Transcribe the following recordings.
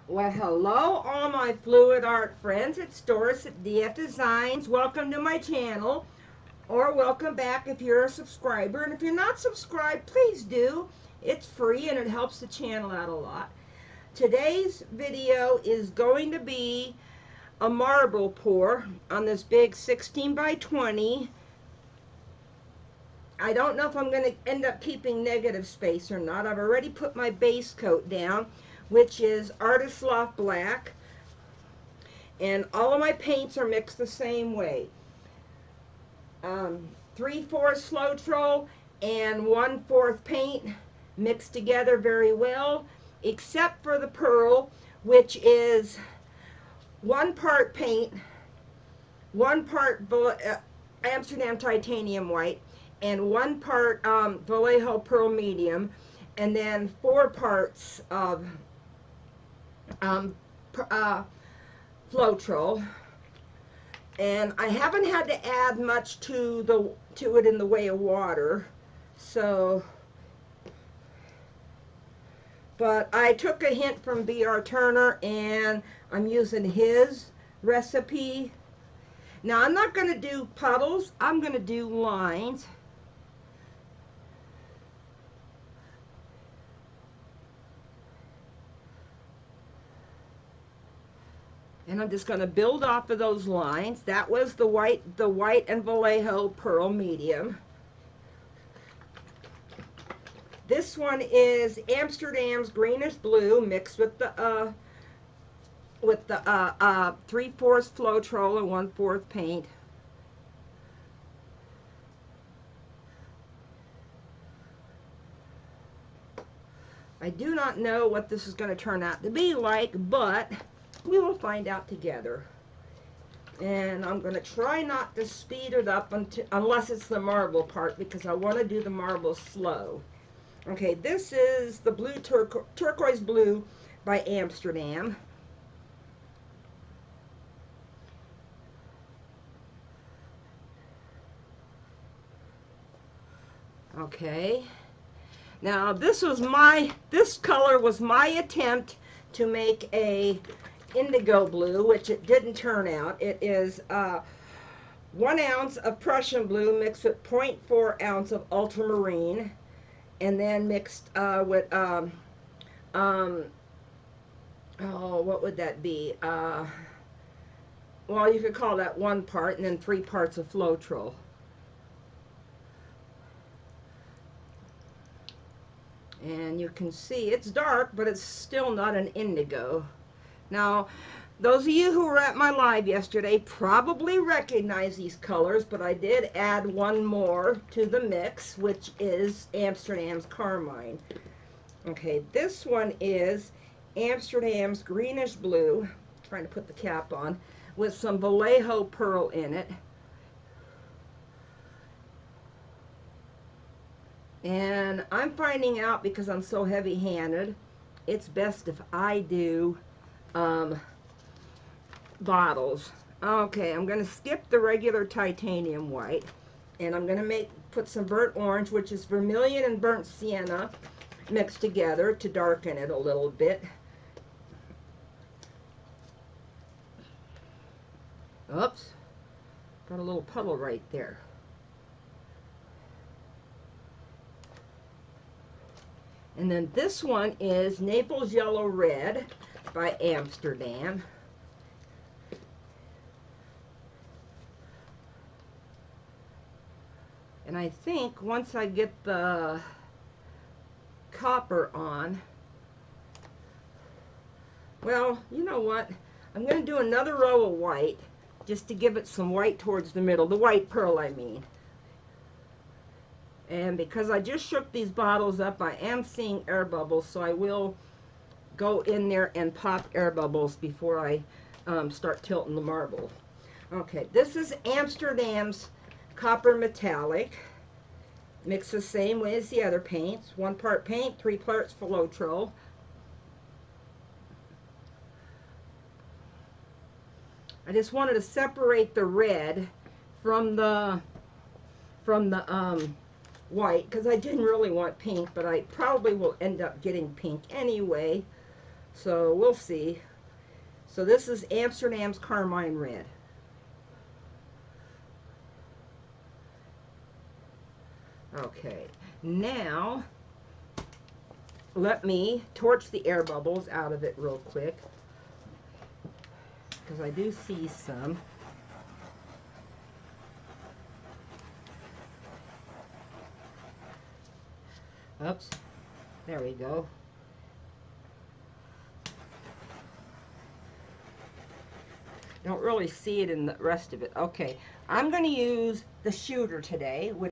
Well, hello, all my fluid art friends. It's Doris at DF Designs. Welcome to my channel, or welcome back if you're a subscriber. And if you're not subscribed, please do. It's free and it helps the channel out a lot. Today's video is going to be a marble pour on this big 16 by 20. I don't know if I'm going to end up keeping negative space or not. I've already put my base coat down, which is Artist Loft Black, and all of my paints are mixed the same way. 3/4 Floetrol and 1/4 paint mixed together very well, except for the pearl, which is 1 part paint, 1 part Amsterdam titanium white, and 1 part Vallejo pearl medium, and then 4 parts of Floetrol. And I haven't had to add much to it in the way of water, but I took a hint from B.R. Turner and I'm using his recipe. Now I'm not going to do puddles, I'm going to do lines. And I'm just going to build off of those lines. That was the white and Vallejo pearl medium. This one is Amsterdam's greenish blue mixed with the 3/4 Floetrol and 1/4 paint. I do not know what this is going to turn out to be like, but we will find out together. And I'm going to try not to speed it up unless it's the marble part, because I want to do the marble slow. Okay, this is the blue turquoise blue by Amsterdam. Okay. Now this color was my attempt to make a indigo blue, which it didn't turn out. It is 1 ounce of Prussian blue mixed with 0.4 ounce of ultramarine, and then mixed with oh, what would that be? Well, you could call that 1 part, and then 3 parts of Floetrol. And you can see it's dark, but it's still not an indigo. Now, those of you who were at my live yesterday probably recognize these colors, but I did add 1 more to the mix, which is Amsterdam's carmine. Okay, this one is Amsterdam's greenish blue, I'm trying to put the cap on, with some Vallejo pearl in it. And I'm finding out, because I'm so heavy-handed, it's best if I do bottles. Okay, I'm going to skip the regular titanium white, and I'm going to put some burnt orange, which is vermilion and burnt sienna, mixed together to darken it a little bit. Oops, got a little puddle right there. And then this one is Naples Yellow Red by Amsterdam. And I think once I get the copper on, well, you know what? I'm going to do another row of white just to give it some white towards the middle, the white pearl I mean. And because I just shook these bottles up, I am seeing air bubbles, so I will go in there and pop air bubbles before I start tilting the marble. Okay, this is Amsterdam's copper metallic. Mixed the same way as the other paints. 1 part paint, 3 parts Floetrol. I just wanted to separate the red from the white, because I didn't really want pink, but I probably will end up getting pink anyway. So we'll see. So this is Amsterdam's Carmine Red. Okay, now let me torch the air bubbles out of it real quick, because I do see some. Oops, there we go. Don't really see it in the rest of it. Okay, I'm going to use the shooter today, which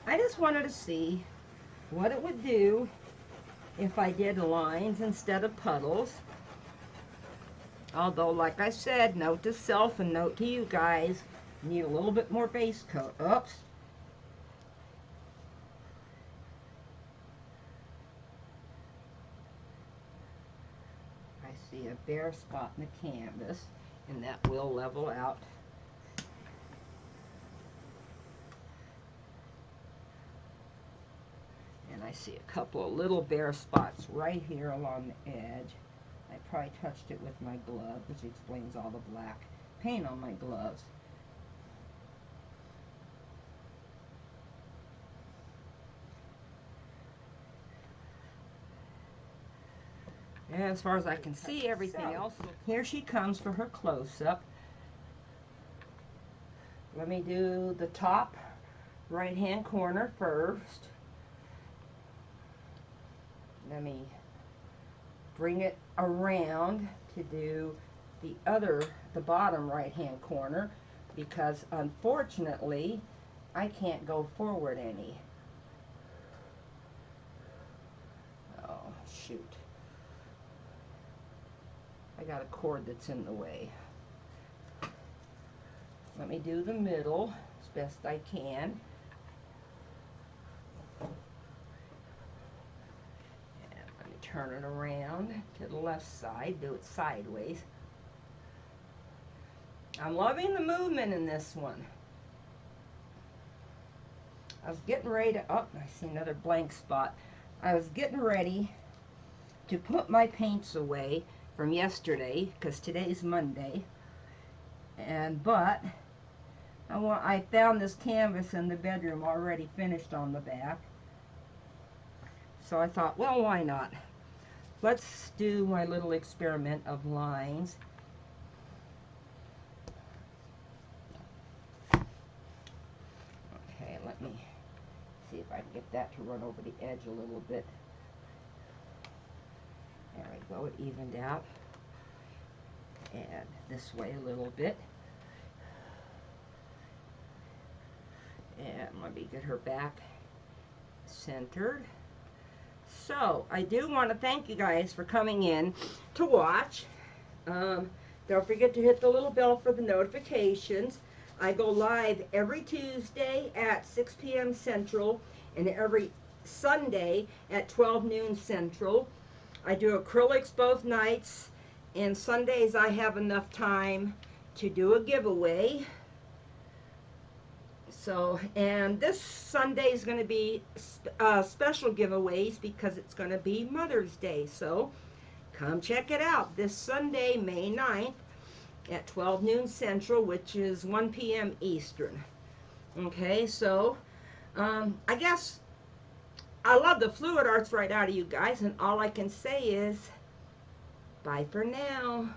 I just wanted to see what it would do if I did lines instead of puddles. Although, like I said, note to self and note to you guys, need a little bit more base coat. Oops. I see a bare spot in the canvas, and that will level out. And I see a couple of little bare spots right here along the edge. I probably touched it with my glove, which explains all the black paint on my gloves. And as far as I can see, everything else. Here she comes for her close-up. Let me do the top right-hand corner first. Let me bring it around to do the bottom right-hand corner, because unfortunately I can't go forward any. Oh, shoot. I got a cord that's in the way. Let me do the middle as best I can. And let me turn it around to the left side, do it sideways. I'm loving the movement in this one. I was getting ready to, oh, I see another blank spot. I was getting ready to put my paints away from yesterday, because today's Monday. But I found this canvas in the bedroom already finished on the back. So I thought, well, why not? Let's do my little experiment of lines. Okay, let me see if I can get that to run over the edge a little bit. There we go, it evened out. And this way a little bit. And let me get her back centered. So, I do want to thank you guys for coming in to watch. Don't forget to hit the little bell for the notifications. I go live every Tuesday at 6 p.m. Central and every Sunday at 12 noon Central. I do acrylics both nights, and Sundays I have enough time to do a giveaway. So, and this Sunday is going to be special giveaways because it's going to be Mother's Day. So, come check it out this Sunday, May 9th at 12 noon Central, which is 1 p.m. Eastern. Okay, so, I guess I love the fluid arts right out of you guys, and all I can say is bye for now.